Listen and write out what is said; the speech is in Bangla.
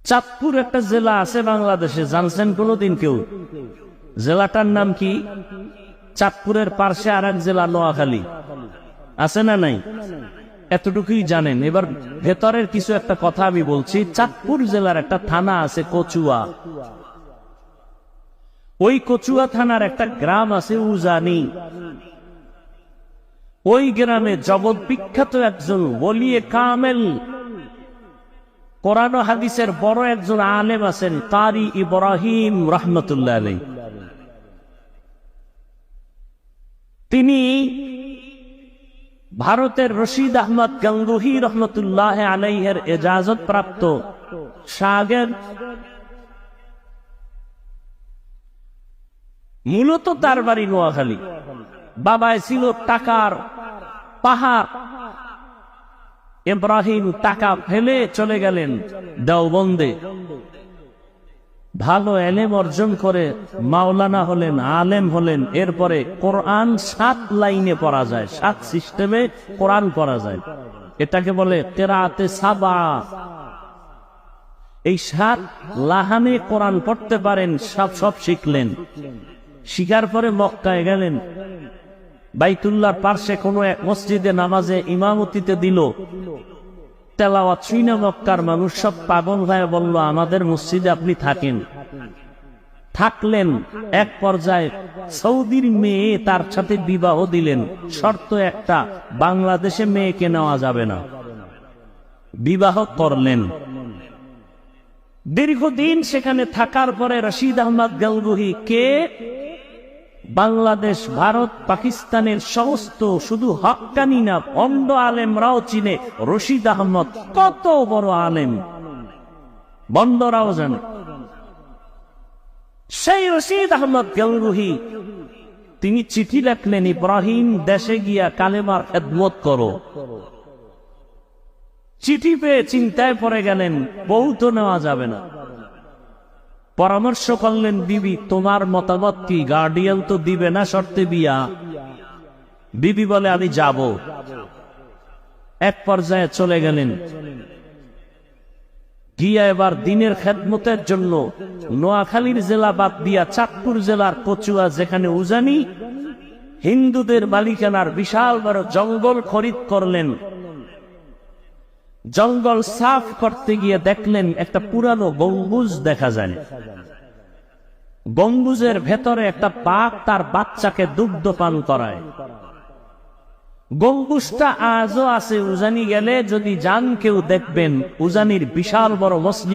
চাঁদপুর একটা জেলা আছে বাংলাদেশে, জানছেন কোনদিন কেউ? জেলাটার নাম কি? চাঁদপুরের পার্শ্বে আর এক জেলা নোয়াখালী আছে না নাই? এতটুকুই জানেন। এবার ভেতরের কিছু একটা কথা আমি বলছি। চাঁদপুর জেলার একটা থানা আছে কচুয়া। ওই কচুয়া থানার একটা গ্রাম আছে উজানি। ওই গ্রামে জগৎ বিখ্যাত একজন ওলিয়ে কামেল, কোরআন ও হাদিসের বড় একজন আলেম আছেন, কারি ইব্রাহিম রহমতুল্লাহ আলাইহি। তিনি ভারতের রশিদ আহমদ গঙ্গুহি রহমতুল্লাহ আলাইহির ইজাজত প্রাপ্ত শাগির্দ। মূলত তার বাড়ি নোয়াখালী। বাবায় ছিল টাকার পাহাড়। ইব্রাহিম টাকা ফেলে চলে গেলেন দেওবন্দে। ভালো এলেম অর্জন করে মাওলানা হলেন, আলেম হলেন। এরপরে কোরআন 7 লাইনে পড়া যায়, 7 সিস্টেমে কোরআন পড়া যায়। এটাকে বলে কিরাআতে সাবা। এই 7 লাহানে কোরআন পড়তে পারেন, সব শিখলেন। শিখার পরে মক্কায় গেলেন। বাইতুল্লাহর পার্শ্বে কোন এক মসজিদে নামাজে ইমামতিতে দিল। তেলাওয়াত শুনে মক্কার মানুষ সব পাগল হয়ে বলল, আমাদের মসজিদে আপনি থাকেন। থাকলেন। এক পর্যায়ে সৌদির মেয়ে তার সাথে বিবাহ দিলেন। শর্ত একটা, বাংলাদেশে মেয়েকে নেওয়া যাবে না। বিবাহ করলেন। দীর্ঘদিন সেখানে থাকার পরে রশিদ আহমদ গঙ্গুহি কে বাংলাদেশ, ভারত, পাকিস্তানের সমস্ত শুধু হক্কানি না অন্ধ আলেমরাও চিনে রশিদ আহমদ কত বড় আলেম, বন্ধরাও জানে। সেই রশিদ আহমদ গঙ্গুহি তিনি চিঠি লেখলেন, ইব্রাহিম দেশে গিয়া কালেমার খেদমত করো। চিঠি পেয়ে চিন্তায় পড়ে গেলেন, বউ তো নেওয়া যাবে না। পরামর্শ করলেন, বিবি তোমার মতামত কি? গার্ডিয়ান তো দিবে না শর্তে বিয়া। বিবি বলে, আমি যাব। এক পর্যায়ে চলে গেলেন। গিয়া এবার দিনের খেদমতের জন্য নোয়াখালীর জেলা বাদ দিয়া চাঁদপুর জেলার কচুয়া, যেখানে উজানি হিন্দুদের মালিকানার বিশাল বড় জঙ্গল খরিদ করলেন। জঙ্গল সাফ করতে গিয়ে দেখলেন একটা পুরানো গম্বুজ দেখা যায়। গম্বুজের ভেতরে একটা বাঘ তার বাচ্চাকে দুগ্ধ পান করায়। গম্বুজটা আজও আছে। উজানি গেলে যদি যান কেউ দেখবেন, উজানির বিশাল বড় মসজিদ।